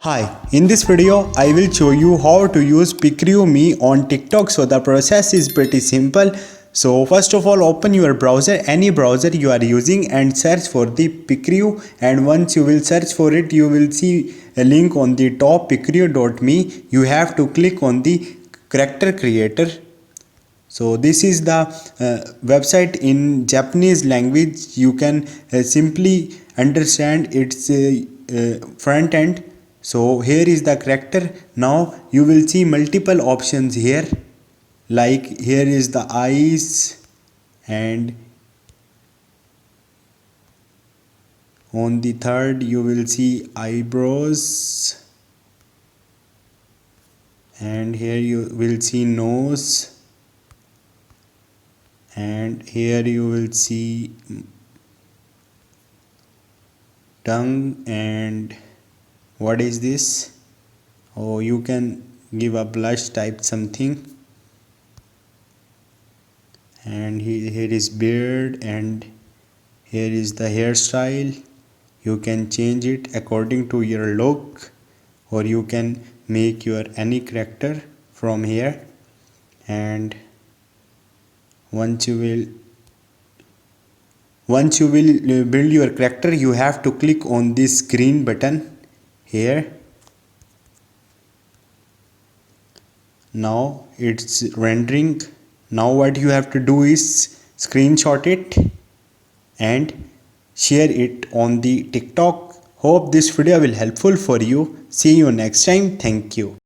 Hi, in this video I will show you how to use Picrew Me on TikTok. So the process is pretty simple. So first of all, open your browser, any browser you are using, and search for the Picrew, and once you will search for it, you will see a link on the top, picrew.me. You have to click on the character creator. So this is the website in Japanese language. You can simply understand its front end. So here is the character. Now you will see multiple options here, like here is the eyes, and on the third you will see eyebrows, and here you will see nose, and here you will see tongue. And what is this? Oh, you can give a blush type something. And here is beard, and here is the hairstyle. You can change it according to your look, or you can make your any character from here. And once you will build your character, you have to click on this green button here. Now it's rendering. Now what you have to do is screenshot it and share it on the TikTok. Hope this video will helpful for you. See you next time. Thank you.